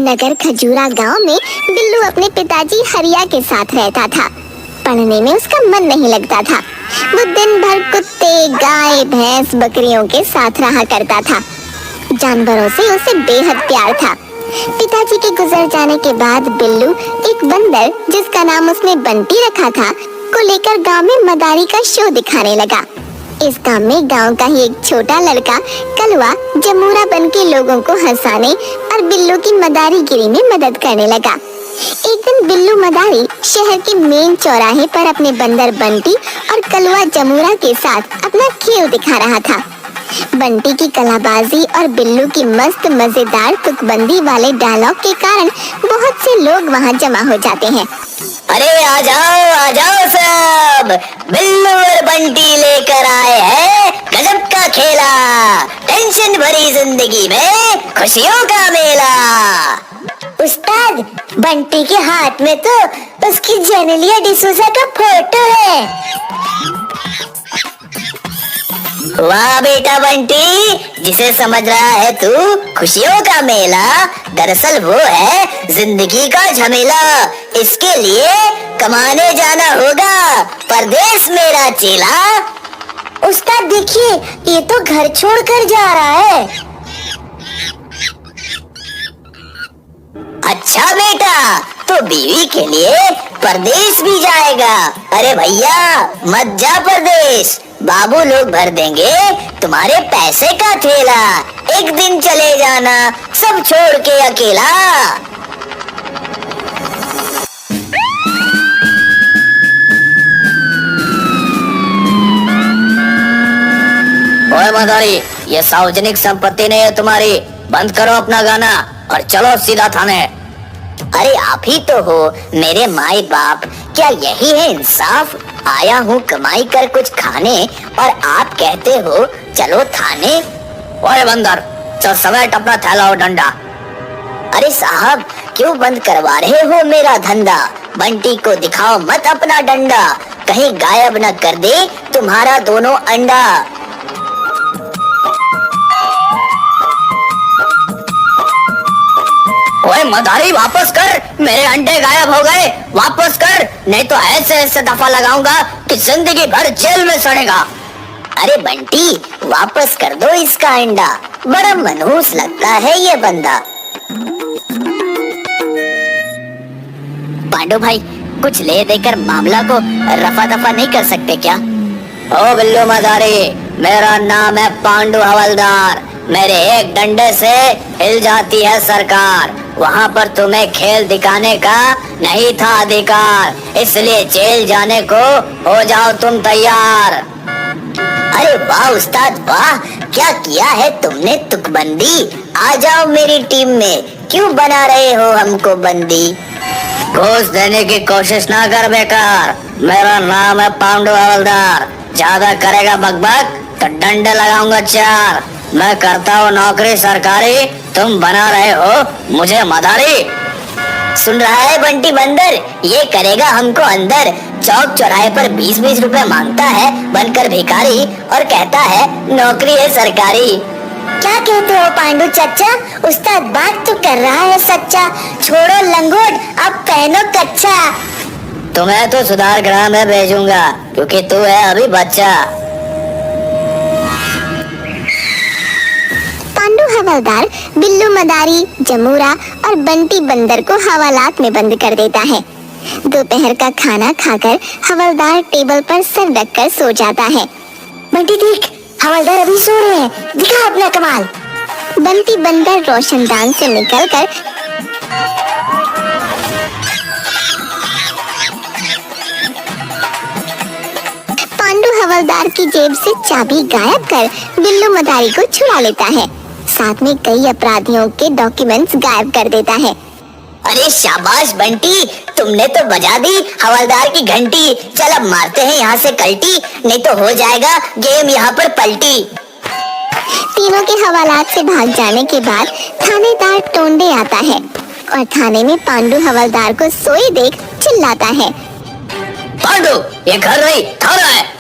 नगर खजूरा गांव में बिल्लू अपने पिताजी हरिया के साथ रहता था। पढ़ने में उसका मन नहीं लगता था। वो दिन भर कुत्ते, गाय, भैंस, बकरियों के साथ रहा करता था। जानवरों से उसे बेहद प्यार था। पिताजी के गुजर जाने के बाद बिल्लू एक बंदर, जिसका नाम उसने बंटी रखा था, को लेकर गांव में मदारी का शो दिखाने लगा। इस काम में गांव का ही एक छोटा लड़का कलवा जमूरा बन के लोगों को हंसाने और बिल्लू की मदारीगिरी में मदद करने लगा। एक दिन बिल्लू मदारी शहर के मेन चौराहे पर अपने बंदर बंटी और कलवा जमूरा के साथ अपना खेल दिखा रहा था। बंटी की कलाबाजी और बिल्लू की मस्त मजेदार तुकबंदी वाले डायलॉग के कारण बहुत से लोग वहां जमा हो जाते हैं। अरे आ जाओ सब, बिल्लू और बंटी लेकर आए हैं गजब का खेला। टेंशन भरी जिंदगी में खुशियों का मेला। उस्ताद, बंटी के हाथ में तो उसकी जेनेलिया डिसूजा का फोटो है। वाह बेटा बंटी, जिसे समझ रहा है तू खुशियों का मेला, दरअसल वो है जिंदगी का झमेला। इसके लिए कमाने जाना होगा परदेश मेरा चेला। उस्ताद देखिए, ये तो घर छोड़कर जा रहा है। अच्छा बेटा, तो बीवी के लिए परदेश भी जाएगा। अरे भैया मत जा परदेश, बाबू लोग भर देंगे तुम्हारे पैसे का थैला। एक दिन चले जाना सब छोड़ के अकेला। ओए मदारी, ये सार्वजनिक संपत्ति नहीं है तुम्हारी। बंद करो अपना गाना और चलो सीधा थाने। अरे आप ही तो हो मेरे माई बाप, क्या यही है इंसाफ? आया हूँ कमाई कर कुछ खाने और आप कहते हो चलो थाने। ओए बंदर, चल समेट अपना थैला और डंडा। अरे साहब, क्यों बंद करवा रहे हो मेरा धंधा? बंटी को दिखाओ मत अपना डंडा, कहीं गायब न कर दे तुम्हारा दोनों अंडा। ओए मदारी, वापस कर, मेरे अंडे गायब हो गए। वापस कर, नहीं तो ऐसे ऐसे दफा लगाऊंगा कि जिंदगी भर जेल में सड़ेगा। अरे बंटी, वापस कर दो इसका अंडा, बड़ा मनहूस लगता है ये बंदा। पांडु भाई, कुछ ले देकर मामला को रफा दफा नहीं कर सकते क्या? ओ बिल्लू मदारी, मेरा नाम है पांडु हवलदार। मेरे एक डंडे से हिल जाती है सरकार। वहाँ पर तुम्हें खेल दिखाने का नहीं था अधिकार, इसलिए जेल जाने को हो जाओ तुम तैयार। अरे वाह उस्ताद वाह, क्या किया है तुमने तुकबंदी। आ जाओ मेरी टीम में, क्यों बना रहे हो हमको बंदी? घूस देने की कोशिश ना कर बेकार, मेरा नाम है पांडु हवलदार। ज्यादा करेगा बकबक तो डंडे लगाऊंगा चार। मैं करता हूँ नौकरी सरकारी, तुम बना रहे हो मुझे मदारी। सुन रहा है बंटी बंदर, ये करेगा हमको अंदर। चौक चौराहे पर 20-20 रुपए मांगता है बनकर भिखारी और कहता है नौकरी है सरकारी। क्या कहते हो पांडु चचा? उस्ताद बात तो कर रहा है सच्चा। छोड़ो लंगोट, अब पहनो कच्चा। तुम्हें तो सुधार गृह में भेजूंगा क्योंकि तू है अभी बच्चा। पांडु हवलदार बिल्लू मदारी, जमूरा और बंटी बंदर को हवालात में बंद कर देता है। दोपहर का खाना खाकर हवलदार टेबल पर सर रखकर सो जाता है। बंटी देख, हवलदार अभी सो रहे हैं, दिखा अपना कमाल। बंटी बंदर रोशनदान से निकलकर पांडु हवलदार की जेब से चाबी गायब कर बिल्लू मदारी को छुड़ा लेता है। साथ में कई अपराधियों के डॉक्यूमेंट्स गायब कर देता है। अरे शाबाश बंटी, तुमने तो बजा दी हवलदार की घंटी। चल अब मारते हैं यहाँ से कल्टी, नहीं तो हो जाएगा गेम यहाँ पर पलटी। तीनों के हवालात से भाग जाने के बाद थानेदार टोंडे आता है और थाने में पांडु हवलदार को सोए देख चिल्लाता है, पांडु, ये घर नहीं थाना है।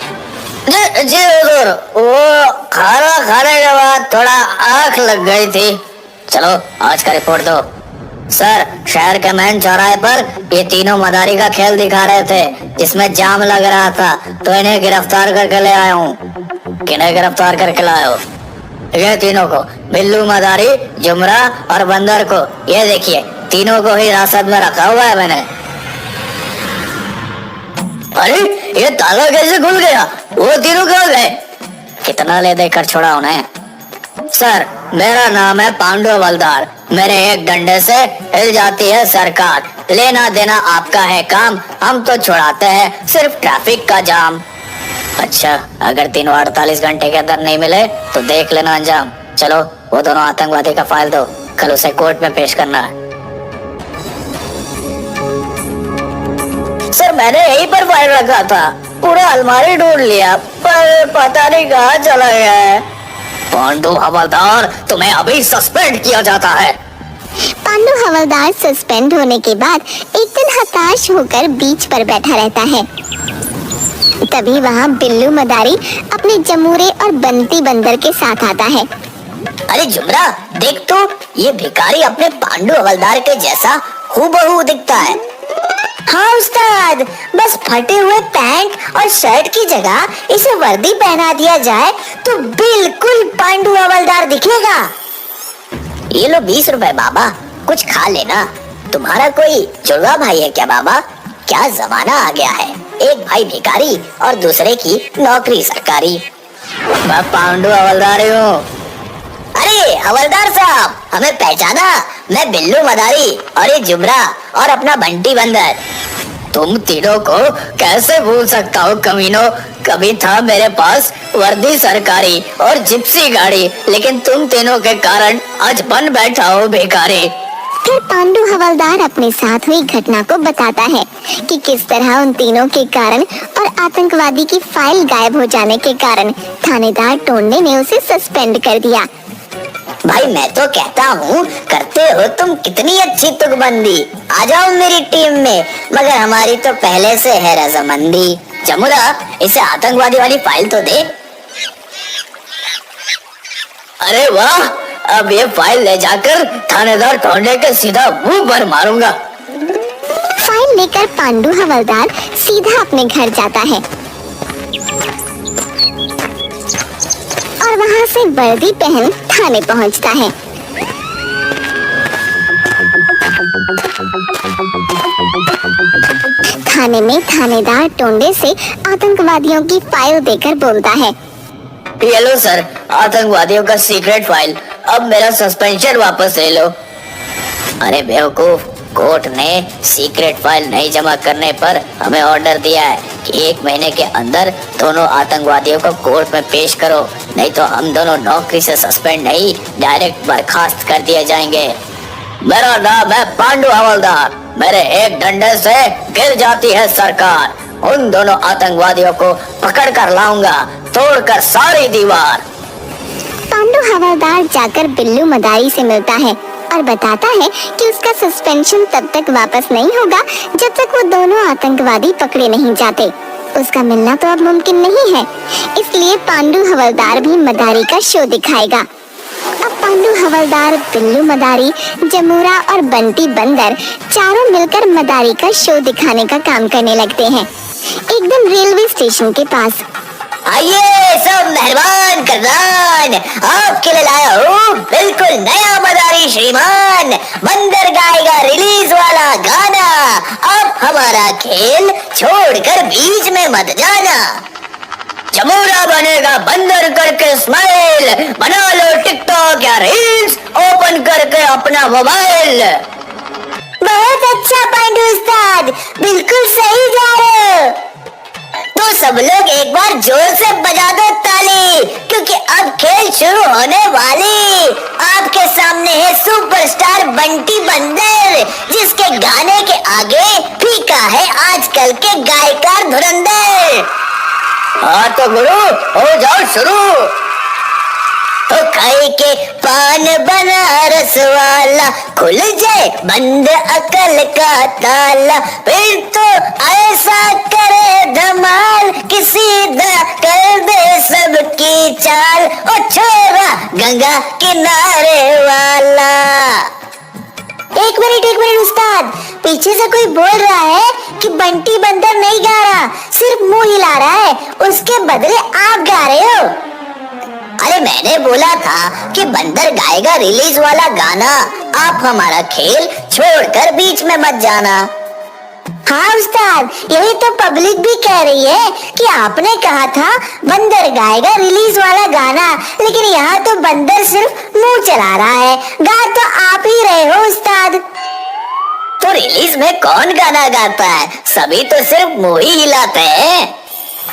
जी हुजूर, वो खाने के बाद थोड़ा आँख लग गई थी। चलो आज का रिपोर्ट दो। सर, शहर के मेन चौराहे पर ये तीनों मदारी का खेल दिखा रहे थे, जिसमें जाम लग रहा था, तो इन्हें गिरफ्तार करके ले आया हूँ। किन्हें गिरफ्तार करके लाए हो? ये तीनों को, बिल्लू, मदारी, जुमरा और बंदर को। ये देखिए, तीनों को ही हिरासत में रखा हुआ है मैंने। अरे, ये ताला कैसे खुल गया? वो तीनों कहाँ गए? कितना ले देकर छोड़ा उन्हें? सर, मेरा नाम है पांडु हवलदार। मेरे एक डंडे से हिल जाती है सरकार। लेना देना आपका है काम, हम तो छुड़ाते हैं सिर्फ ट्रैफिक का जाम। अच्छा, अगर तीनों 48 घंटे के अंदर नहीं मिले तो देख लेना अंजाम। चलो, वो दोनों आतंकवादी का फाइल दो, कल उसे कोर्ट में पेश करना है। सर, मैंने यहीं पर फाइल रखा था, पूरा अलमारी ढूंढ लिया, पर पता नहीं कहाँ चला गया है। पांडु हवलदार, तुम्हें अभी सस्पेंड किया जाता है। पांडु हवलदार सस्पेंड होने के बाद एक दिन हताश होकर बीच पर बैठा रहता है। तभी वहाँ बिल्लू मदारी अपने जमूरे और बंटी बंदर के साथ आता है। अरे जुमरा, देख तो, ये भिखारी अपने पांडु हवलदार के जैसा हूबहू दिखता है। हाँ उस्ताद, बस फटे हुए पैंट और शर्ट की जगह इसे वर्दी पहना दिया जाए तो बिल्कुल पांडु हवलदार दिखेगा। ये लो 20 रुपए बाबा, कुछ खा लेना। तुम्हारा कोई जुड़वा भाई है क्या बाबा? क्या जमाना आ गया है, एक भाई भिखारी और दूसरे की नौकरी सरकारी। मैं पांडु हवलदार हूँ। अरे हवलदार साहब, हमें पहचाना? मैं बिल्लू मदारी और ये जुमरा और अपना बंटी बंदर। तुम तीनों को कैसे भूल सकता हूँ कमीनों? कभी था मेरे पास वर्दी सरकारी और जिप्सी गाड़ी, लेकिन तुम तीनों के कारण आज बन बैठा हो भिखारी। फिर पांडु हवलदार अपने साथ हुई घटना को बताता है कि किस तरह उन तीनों के कारण और आतंकवादी की फाइल गायब हो जाने के कारण थानेदार टोंडे ने उसे सस्पेंड कर दिया। भाई, मैं तो कहता हूँ, करते हो तुम कितनी अच्छी तुकबंदी। आ जाओ मेरी टीम में, मगर हमारी तो पहले से है रजामंदी। जमुरा, इसे आतंकवादी वाली फाइल तो दे। अरे वाह, अब ये फाइल ले जाकर थानेदार टोंडे के सीधा मुंह पर मारूंगा। फाइल लेकर पांडु हवलदार सीधा अपने घर जाता है और वहाँ से वर्दी पहन थाने पहुँचता है। थाने में थानेदार टोंडे से आतंकवादियों की फाइल देकर बोलता है, ये लो सर, आतंकवादियों का सीक्रेट फाइल, अब मेरा सस्पेंशन वापस ले लो। अरे बेवकूफ, कोर्ट ने सीक्रेट फाइल नहीं जमा करने पर हमें ऑर्डर दिया है कि 1 महीने के अंदर दोनों आतंकवादियों को कोर्ट में पेश करो, नहीं तो हम दोनों नौकरी से सस्पेंड नहीं, डायरेक्ट बर्खास्त कर दिए जाएंगे। मेरा नाम है पांडु हवलदार। मेरे एक डंडे से गिर जाती है सरकार। उन दोनों आतंकवादियों को पकड़ कर लाऊंगा, तोड़कर सारी दीवार। पांडु हवलदार जाकर बिल्लू मदारी से मिलता है और बताता है कि उसका सस्पेंशन तब तक वापस नहीं होगा जब तक वो दोनों आतंकवादी पकड़े नहीं जाते। उसका मिलना तो अब मुमकिन नहीं है, इसलिए पांडु हवलदार भी मदारी का शो दिखाएगा। अब पांडु हवलदार, बिल्लू मदारी, जमूरा और बंटी बंदर चारों मिलकर मदारी का शो दिखाने का काम करने लगते हैं। एक दिन रेलवे स्टेशन के पास, आइए सब मेहरबान करसान, आपके लिए लाया हूँ बिल्कुल नया मदारी श्रीमान। बंदर गाएगा रिलीज वाला गाना, अब हमारा खेल छोड़कर बीच में मत जाना। जमूरा बनेगा बंदर करके स्माइल, बना लो टिकटॉक या रील्स, ओपन करके अपना मोबाइल। बहुत अच्छा पांडु उस्ताद, बिल्कुल सही जा रहे हो। तो सब लोग एक बार जोर से बजा दो ताली, क्योंकि अब खेल शुरू होने वाली। आपके सामने है सुपरस्टार बंटी बंदर, जिसके गाने के आगे फीका है आजकल के गायकार धुरंधर। हाँ तो गुरु, हो जाओ शुरू। तो खाई के पान बनारस वाला, खुल जाए बंद अकल का ताला। फिर तो ऐसा करे धमाल कि सीधा कर दे सबकी चाल। ओ छोरा गंगा किनारे वाला। एक मिनट उस्ताद, पीछे से कोई बोल रहा है कि बंटी बंदर नहीं गा रहा, सिर्फ मुंह हिला रहा है, उसके बदले आप गा रहे हो। अरे मैंने बोला था कि बंदर गाएगा रिलीज वाला गाना, आप हमारा खेल छोड़कर बीच में मत जाना। हाँ उस्ताद, यही तो पब्लिक भी कह रही है कि आपने कहा था बंदर गाएगा रिलीज वाला गाना, लेकिन यहाँ तो बंदर सिर्फ मुंह चला रहा है, गा तो आप ही रहे हो उस्ताद। तो रिलीज में कौन गाना गाता है, सभी तो सिर्फ मुंह ही हिलाते हैं।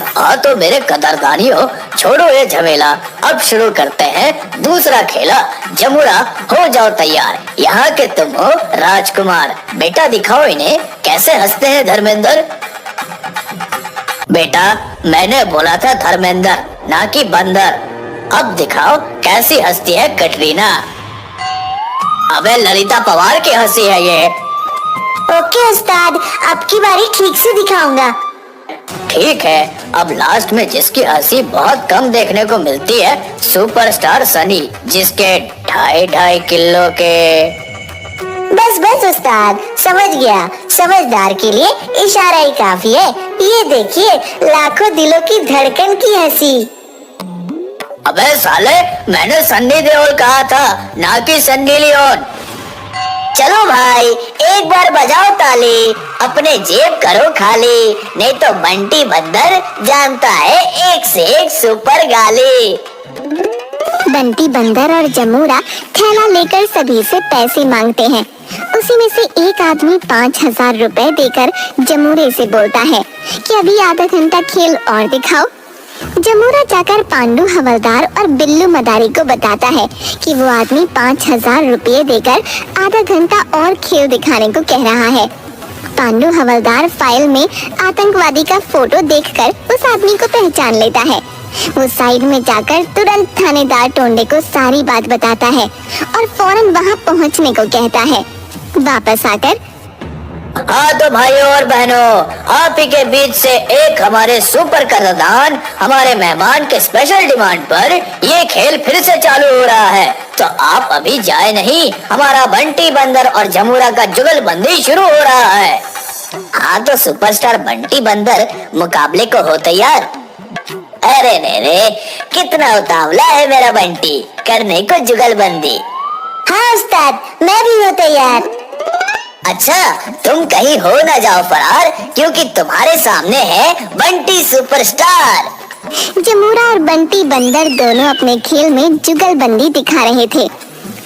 हाँ तो मेरे कदरदानियों, छोड़ो ये झमेला, अब शुरू करते हैं दूसरा खेला। जमुरा हो जाओ तैयार, यहाँ के तुम हो राजकुमार। बेटा दिखाओ इन्हें कैसे हंसते हैं धर्मेंद्र। बेटा मैंने बोला था धर्मेंद्र, ना कि बंदर। अब दिखाओ कैसी हंसती है कटरीना। अबे ललिता पवार की हंसी है ये। ओके उस्ताद, अब की बारी ठीक से दिखाऊंगा। ठीक है, अब लास्ट में जिसकी हंसी बहुत कम देखने को मिलती है, सुपरस्टार सनी, जिसके 2.5 किलो के। बस उस्ताद, समझ गया, समझदार के लिए इशारा ही काफी है। ये देखिए, लाखों दिलों की धड़कन की हंसी। अबे साले, मैंने सन्नी देओल कहा था, ना कि सन्नी लियोन। चलो भाई, एक बार बजाओ ताली, अपने जेब करो खाली, नहीं तो बंटी बंदर जानता है एक से एक सुपर गाली। बंटी बंदर और जमूरा थैला लेकर सभी से पैसे मांगते हैं। उसी में से एक आदमी 5,000 रुपए देकर जमूरे से बोलता है कि अभी आधा घंटा खेल और दिखाओ। जमूरा जाकर पांडू हवलदार और बिल्लू मदारी को बताता है कि वो आदमी 5,000 रुपये देकर आधा घंटा और खेल दिखाने को कह रहा है। पांडू हवलदार फाइल में आतंकवादी का फोटो देखकर उस आदमी को पहचान लेता है। वो साइड में जाकर तुरंत थानेदार टोंडे को सारी बात बताता है और फौरन वहाँ पहुँचने को कहता है। वापस आकर, हाँ तो भाइयों और बहनों, आप ही के बीच से एक हमारे सुपर कदरदान, हमारे मेहमान के स्पेशल डिमांड पर ये खेल फिर से चालू हो रहा है। तो आप अभी जाए नहीं, हमारा बंटी बंदर और जमूरा का जुगलबंदी शुरू हो रहा है। हाँ तो सुपरस्टार बंटी बंदर, मुकाबले को हो तैयार? अरे रे, कितना उतावला है मेरा बंटी, करने को जुगलबंदी। हाँ उस्ताद, मैं भी हूँ तैयार। अच्छा, तुम कहीं हो न जाओ फरार, क्योंकि तुम्हारे सामने है बंटी सुपरस्टार। जमूरा और बंटी बंदर दोनों अपने खेल में जुगलबंदी दिखा रहे थे।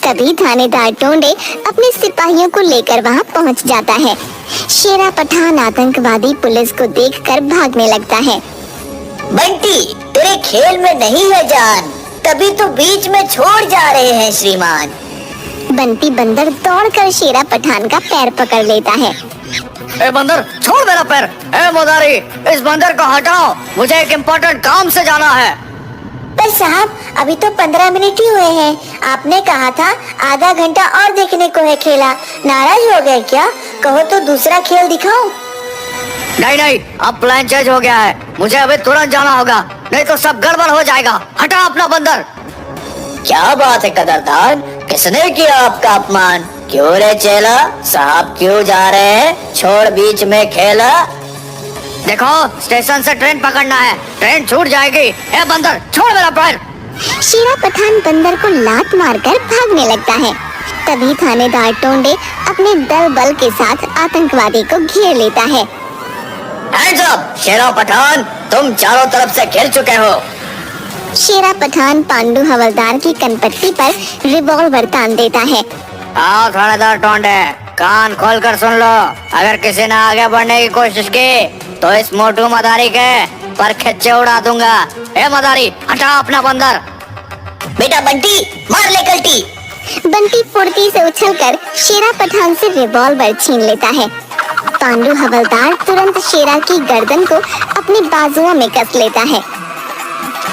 तभी थानेदार टोंडे अपने सिपाहियों को लेकर वहां पहुंच जाता है। शेरा पठान आतंकवादी पुलिस को देखकर भागने लगता है। बंटी, तेरे खेल में नहीं है जान, तभी तो बीच में छोड़ जा रहे हैं श्रीमान। बंटी बंदर दौड़कर शेरा पठान का पैर पकड़ लेता है। ए बंदर, छोड़ मेरा पैर। ए मदारी, इस बंदर को हटाओ, मुझे एक इम्पोर्टेंट काम से जाना है। पर साहब, अभी तो 15 मिनट ही हुए हैं। आपने कहा था आधा घंटा और देखने को है खेला। नाराज हो गए क्या? कहो तो दूसरा खेल दिखाओ। नहीं, अब प्लान चेंज हो गया है, मुझे अभी तुरंत जाना होगा, नहीं तो सब गड़बड़ हो जाएगा। हटा अपना बंदर। क्या बात है कदरदान, किसने किया आपका अपमान? क्यों रे चेला, साहब क्यों जा रहे हैं? छोड़ बीच में खेला। देखो, स्टेशन से ट्रेन पकड़ना है, ट्रेन छूट जाएगी। ए बंदर, छोड़ मेरा पैर। शेरा पठान बंदर को लात मारकर भागने लगता है। तभी थानेदार टोंडे अपने दल बल के साथ आतंकवादी को घेर लेता है। हैंड्स अप, शेरा पठान, तुम चारों तरफ से घिर चुके हो। शेरा पठान पांडू हवलदार की कनपट्टी पर रिवॉल्वर तान देता है। आओ थानेदार टोंडे, कान खोलकर सुन लो, अगर किसी ने आगे बढ़ने की कोशिश की तो इस मोटू मदारी के पर खच्चे उड़ा दूंगा। ए मदारी, हटा अपना बंदर। बेटा बंटी, मार ले कल्टी। बंटी फुर्ती से उछलकर शेरा पठान से रिवॉल्वर छीन लेता है। पांडू हवलदार तुरंत शेरा की गर्दन को अपनी बाजुओं में कस लेता है।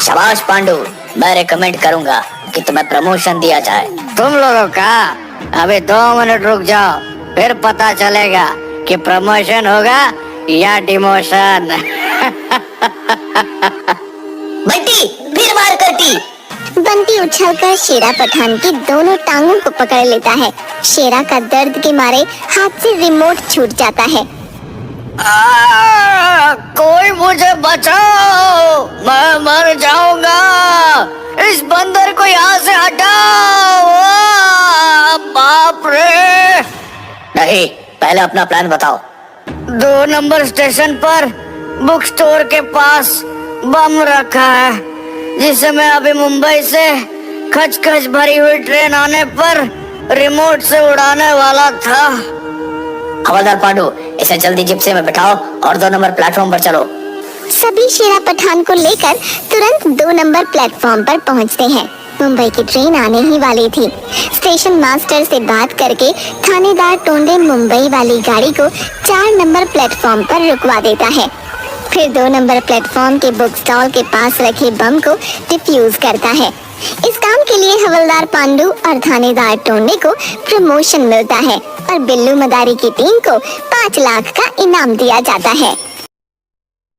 शाबाश पांडू, मैं रिकमेंड करूंगा कि तुम्हें प्रमोशन दिया जाए। तुम लोगों का अभी 2 मिनट रुक जाओ, फिर पता चलेगा कि प्रमोशन होगा या डिमोशन। बंटी, फिर मार करती। बंटी उछलकर शेरा पठान की दोनों टांगों को पकड़ लेता है। शेरा का दर्द के मारे हाथ से रिमोट छूट जाता है। कोई मुझे बचाओ, मैं मर जाऊंगा। इस बंदर को यहाँ से हटाओ। बाप रे। नहीं, पहले अपना प्लान बताओ। 2 नंबर स्टेशन पर बुक स्टोर के पास बम रखा है, जिसे मैं अभी मुंबई से खच-खच भरी हुई ट्रेन आने पर रिमोट से उड़ाने वाला था। हवलदार पांडु, इसे जल्दी जिप्सी में बिठाओ और 2 नंबर प्लेटफॉर्म पर चलो। सभी शेरा पठान को लेकर तुरंत 2 नंबर प्लेटफॉर्म पर पहुंचते हैं। मुंबई की ट्रेन आने ही वाली थी। स्टेशन मास्टर से बात करके थानेदार टोंडे मुंबई वाली गाड़ी को 4 नंबर प्लेटफॉर्म पर रुकवा देता है। फिर 2 नंबर प्लेटफॉर्म के बुक स्टॉल के पास रखे बम को डिफ्यूज करता है। इस काम के लिए हवलदार पांडु और थानेदार टोंडे को प्रमोशन मिलता है और बिल्लू मदारी की टीम को 5 लाख का इनाम दिया जाता है।